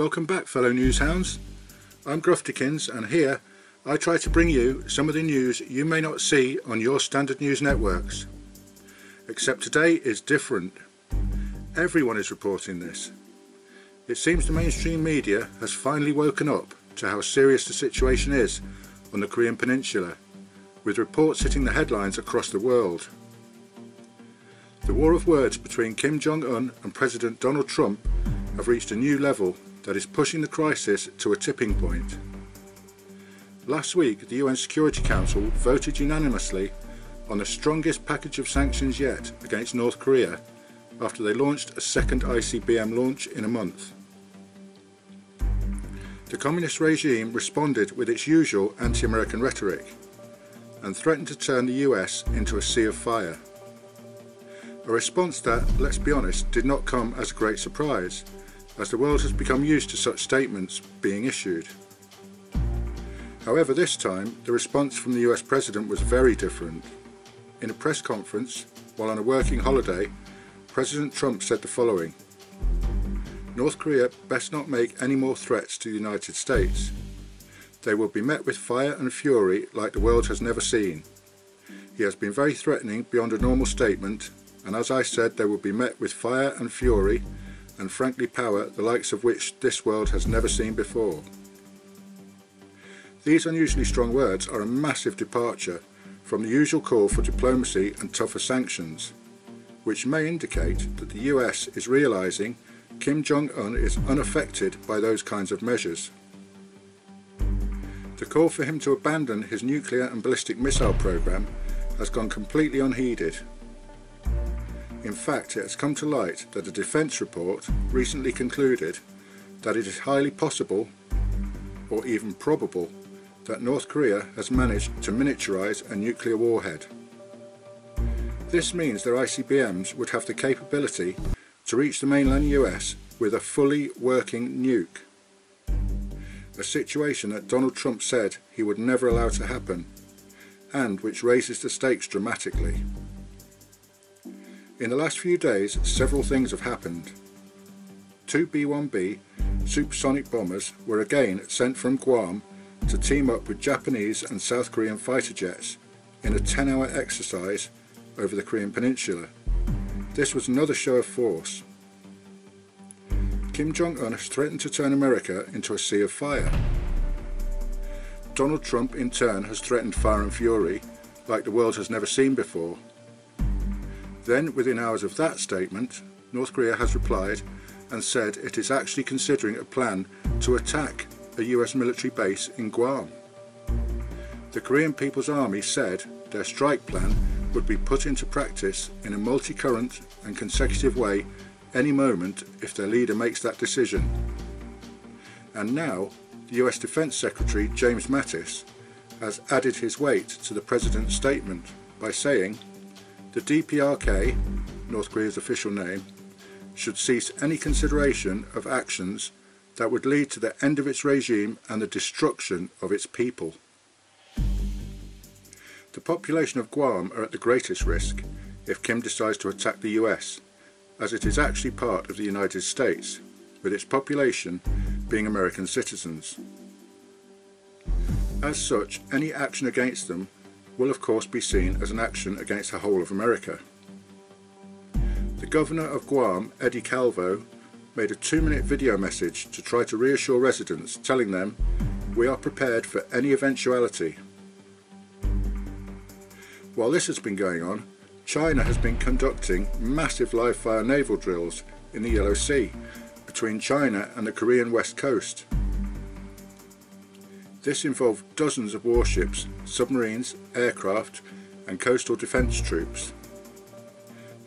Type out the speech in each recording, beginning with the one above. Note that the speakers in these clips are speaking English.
Welcome back, fellow newshounds. I'm Grufftikins, and here I try to bring you some of the news you may not see on your standard news networks. Except today is different. Everyone is reporting this. It seems the mainstream media has finally woken up to how serious the situation is on the Korean peninsula, with reports hitting the headlines across the world. The war of words between Kim Jong-un and President Donald Trump have reached a new level that is pushing the crisis to a tipping point. Last week, the UN Security Council voted unanimously on the strongest package of sanctions yet against North Korea after they launched a second ICBM launch in a month. The communist regime responded with its usual anti-American rhetoric and threatened to turn the US into a sea of fire. A response that, let's be honest, did not come as a great surprise, as the world has become used to such statements being issued. However, this time the response from the US President was very different. In a press conference, while on a working holiday, President Trump said the following: "North Korea best not make any more threats to the United States. They will be met with fire and fury like the world has never seen. He has been very threatening beyond a normal statement, and as I said, they will be met with fire and fury, and frankly power the likes of which this world has never seen before." These unusually strong words are a massive departure from the usual call for diplomacy and tougher sanctions, which may indicate that the US is realising Kim Jong-un is unaffected by those kinds of measures. The call for him to abandon his nuclear and ballistic missile program has gone completely unheeded. In fact, it has come to light that a defence report recently concluded that it is highly possible, or even probable, that North Korea has managed to miniaturise a nuclear warhead. This means their ICBMs would have the capability to reach the mainland US with a fully working nuke, a situation that Donald Trump said he would never allow to happen, and which raises the stakes dramatically. In the last few days, several things have happened. 2 B-1B supersonic bombers were again sent from Guam to team up with Japanese and South Korean fighter jets in a 10-hour exercise over the Korean peninsula. This was another show of force. Kim Jong-un has threatened to turn America into a sea of fire. Donald Trump in turn has threatened fire and fury like the world has never seen before. Then, within hours of that statement, North Korea has replied and said it is actually considering a plan to attack a US military base in Guam. The Korean People's Army said their strike plan would be put into practice in a multi-current and consecutive way any moment if their leader makes that decision. And now, the US Defense Secretary James Mattis has added his weight to the President's statement by saying the DPRK, North Korea's official name, should cease any consideration of actions that would lead to the end of its regime and the destruction of its people. The population of Guam are at the greatest risk if Kim decides to attack the US, as it is actually part of the United States, with its population being American citizens. As such, any action against them will of course be seen as an action against the whole of America. The governor of Guam, Eddie Calvo, made a 2-minute video message to try to reassure residents, telling them, "We are prepared for any eventuality." While this has been going on, China has been conducting massive live-fire naval drills in the Yellow Sea between China and the Korean west coast. This involved dozens of warships, submarines, aircraft and coastal defence troops.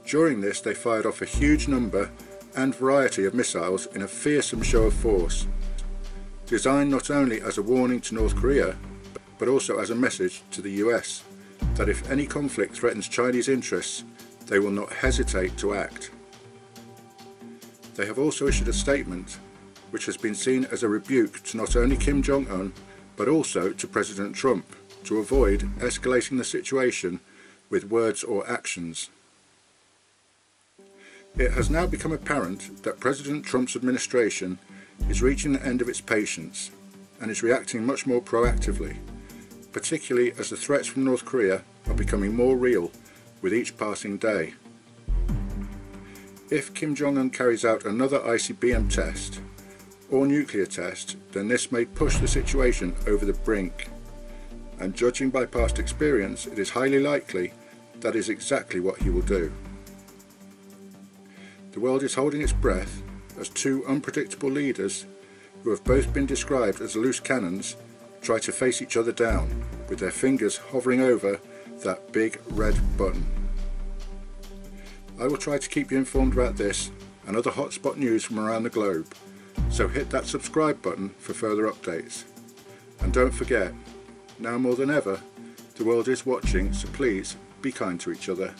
During this, they fired off a huge number and variety of missiles in a fearsome show of force, designed not only as a warning to North Korea, but also as a message to the US that if any conflict threatens Chinese interests, they will not hesitate to act. They have also issued a statement which has been seen as a rebuke to not only Kim Jong-un, but also to President Trump, to avoid escalating the situation with words or actions. It has now become apparent that President Trump's administration is reaching the end of its patience and is reacting much more proactively, particularly as the threats from North Korea are becoming more real with each passing day. If Kim Jong-un carries out another ICBM test or nuclear test, then this may push the situation over the brink, and judging by past experience, it is highly likely that is exactly what he will do. The world is holding its breath as two unpredictable leaders, who have both been described as loose cannons, try to face each other down, with their fingers hovering over that big red button. I will try to keep you informed about this and other hotspot news from around the globe, so hit that subscribe button for further updates. And don't forget, now more than ever, the world is watching, so please be kind to each other.